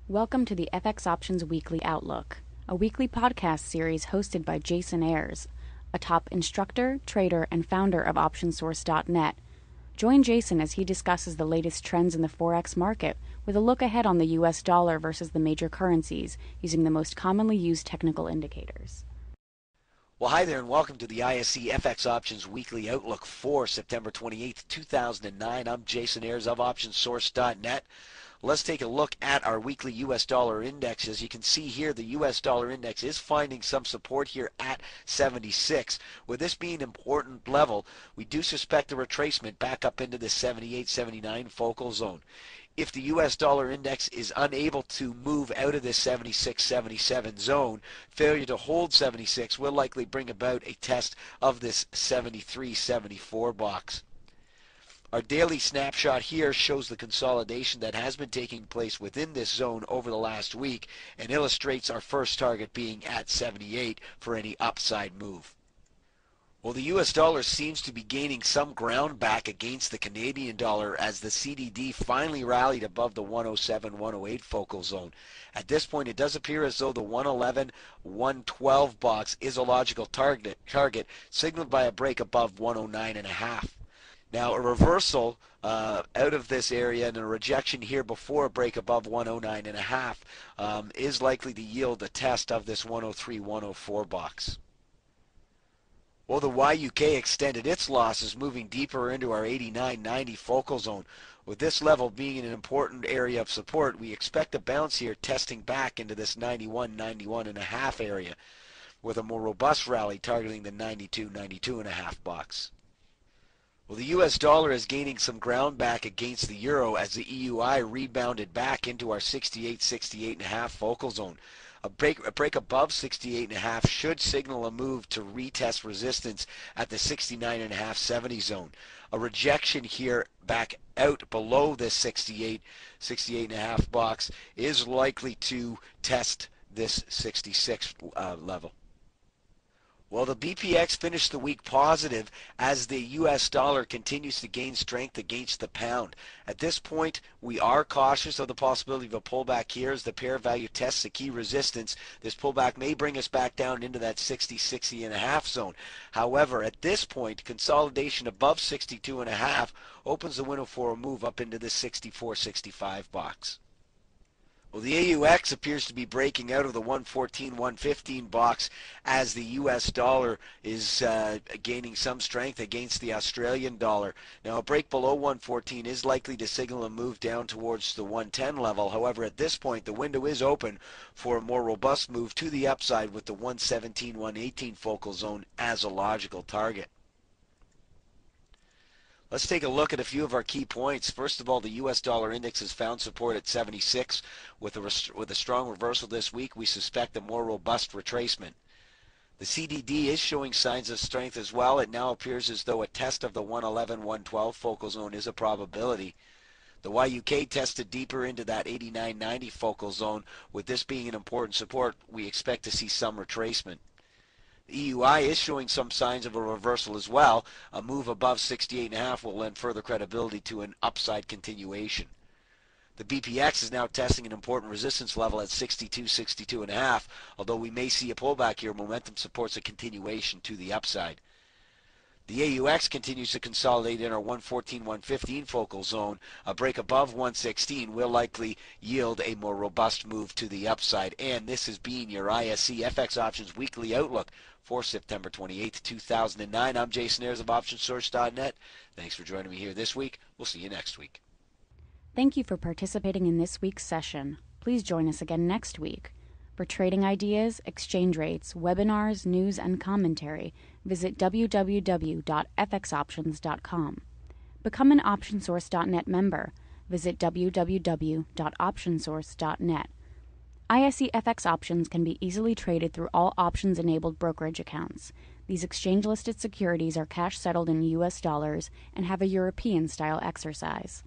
Welcome to the FX Options Weekly Outlook, a weekly podcast series hosted by Jason Ayres, a top instructor, trader, and founder of OptionSource.net. Join Jason as he discusses the latest trends in the Forex market with a look ahead on the US dollar versus the major currencies using the most commonly used technical indicators. Well, hi there, and welcome to the ISE FX Options Weekly Outlook for September 28th, 2009. I'm Jason Ayres of OptionSource.net. Let's take a look at our weekly U.S. dollar index. As you can see here, the U.S. dollar index is finding some support here at 76. With this being an important level, we do suspect a retracement back up into the 78, 79 focal zone. If the U.S. dollar index is unable to move out of this 76, 77 zone, failure to hold 76 will likely bring about a test of this 73, 74 box. Our daily snapshot here shows the consolidation that has been taking place within this zone over the last week and illustrates our first target being at 78 for any upside move. Well, the U.S. dollar seems to be gaining some ground back against the Canadian dollar as the CDD finally rallied above the 107, 108 focal zone. At this point, it does appear as though the 111, 112 box is a logical target signaled by a break above 109.5. Now, a reversal out of this area and a rejection here before a break above 109.5 is likely to yield a test of this 103, 104 box. Well, the YUK extended its losses, moving deeper into our 89-90 focal zone. With this level being an important area of support, we expect a bounce here testing back into this 91, 91.5 area with a more robust rally targeting the 92, 92.5 box. Well, the U.S. dollar is gaining some ground back against the euro as the EUI rebounded back into our 68, 68.5 focal zone. A break above 68.5 should signal a move to retest resistance at the 69.5, 70 zone. A rejection here back out below this 68, 68.5 box is likely to test this 66 level. Well, the BPX finished the week positive as the U.S. dollar continues to gain strength against the pound. At this point, we are cautious of the possibility of a pullback here as the pair value tests a key resistance. This pullback may bring us back down into that 60, 60.5 zone. However, at this point, consolidation above 62.5 opens the window for a move up into the 64, 65 box. Well, the AUX appears to be breaking out of the 114, 115 box as the U.S. dollar is gaining some strength against the Australian dollar. Now, a break below 114 is likely to signal a move down towards the 110 level. However, at this point, the window is open for a more robust move to the upside with the 117, 118 focal zone as a logical target. Let's take a look at a few of our key points. First of all, the U.S. dollar index has found support at 76. With a strong reversal this week, we suspect a more robust retracement. The CDD is showing signs of strength as well. It now appears as though a test of the 111, 112 focal zone is a probability. The YUK tested deeper into that 89-90 focal zone. With this being an important support, we expect to see some retracement. The EUI is showing some signs of a reversal as well. A move above 68.5 will lend further credibility to an upside continuation. The BPX is now testing an important resistance level at 62, 62.5. Although we may see a pullback here, momentum supports a continuation to the upside. The AUX continues to consolidate in our 114, 115 focal zone. A break above 116 will likely yield a more robust move to the upside. And this has been your ISE FX Options Weekly Outlook for September 28th, 2009. I'm Jason Ayres of OptionSource.net. Thanks for joining me here this week. We'll see you next week. Thank you for participating in this week's session. Please join us again next week. For trading ideas, exchange rates, webinars, news, and commentary, visit www.fxoptions.com. Become an OptionSource.net member. Visit www.optionsource.net. ISE FX options can be easily traded through all options-enabled brokerage accounts. These exchange-listed securities are cash-settled in U.S. dollars and have a European-style exercise.